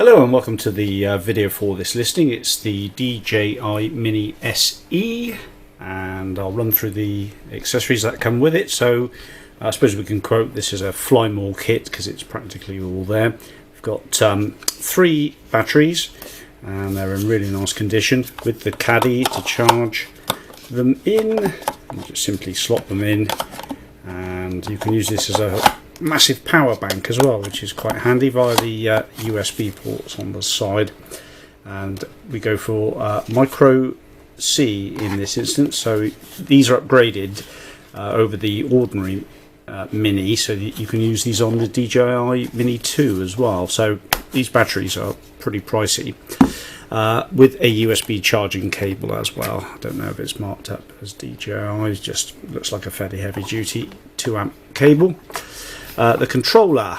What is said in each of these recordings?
Hello and welcome to the video for this listing. It's the DJI Mini SE and I'll run through the accessories that come with it. So I suppose we can quote this as a fly more kit because it's practically all there. We've got 3 batteries and they're in really nice condition with the caddy to charge them in. You just simply slot them in and you can use this as a massive power bank as well, which is quite handy via the USB ports on the side. And we go for micro C in this instance, so these are upgraded over the ordinary Mini, so you can use these on the DJI Mini 2 as well. So these batteries are pretty pricey, with a USB charging cable as well. I don't know if it's marked up as DJI, it just looks like a fairly heavy duty 2 amp cable. The controller,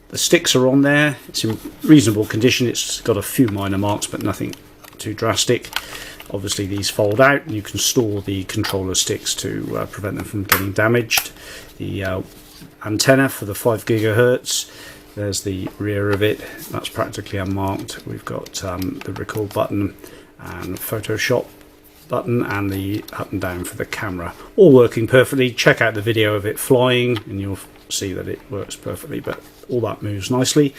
the sticks are on there, it's in reasonable condition, it's got a few minor marks but nothing too drastic. Obviously these fold out and you can store the controller sticks to prevent them from getting damaged. The antenna for the 5 GHz, there's the rear of it, that's practically unmarked. We've got the record button and Photoshop button and the up and down for the camera, all working perfectly. Check out the video of it flying and you'll see that it works perfectly, but all that moves nicely.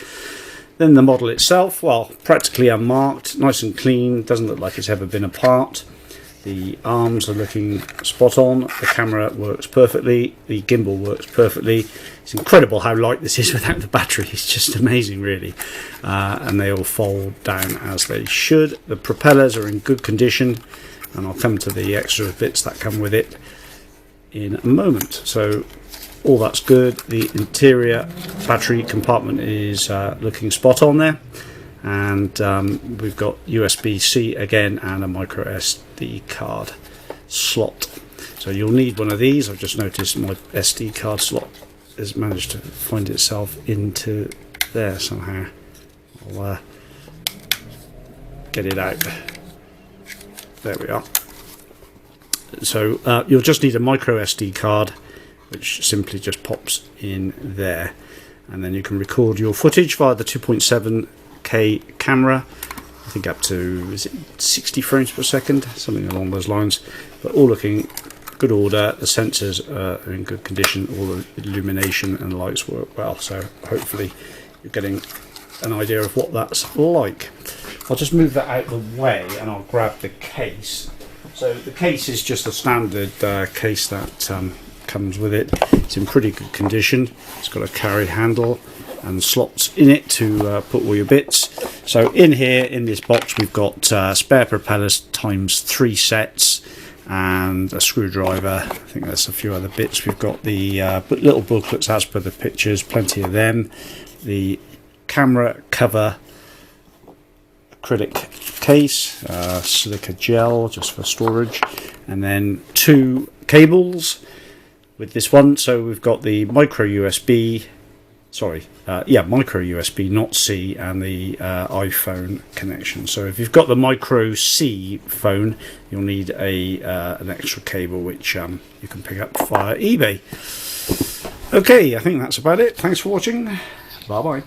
Then the model itself, well, practically unmarked, nice and clean, doesn't look like it's ever been apart. The arms are looking spot on, the camera works perfectly, the gimbal works perfectly. It's incredible how light this is without the battery, it's just amazing really. And they all fold down as they should. The propellers are in good condition, and I'll come to the extra bits that come with it in a moment. So all that's good. The interior battery compartment is looking spot on there, and we've got USB-C again and a micro SD card slot. So you'll need one of these. I've just noticed my SD card slot has managed to find itself into there somehow. I'll get it out. There we are. So you'll just need a micro SD card, which simply just pops in there, and then you can record your footage via the 2.7K camera. I think up to, is it 60 frames per second, something along those lines. But all looking good order. The sensors are in good condition. All the illumination and lights work well. So hopefully you're getting an idea of what that's like. I'll just move that out of the way and I'll grab the case. So the case is just a standard case that comes with it. It's in pretty good condition. It's got a carry handle and slots in it to put all your bits. So in here, in this box, we've got spare propellers times 3 sets and a screwdriver. I think there's a few other bits. We've got the little booklets as per the pictures, plenty of them. The camera cover acrylic case, silica gel just for storage, and then 2 cables with this one. So we've got the micro USB, micro USB, not C, and the iPhone connection. So if you've got the micro C phone, you'll need an extra cable, which you can pick up via eBay. Okay, I think that's about it. Thanks for watching. Bye bye.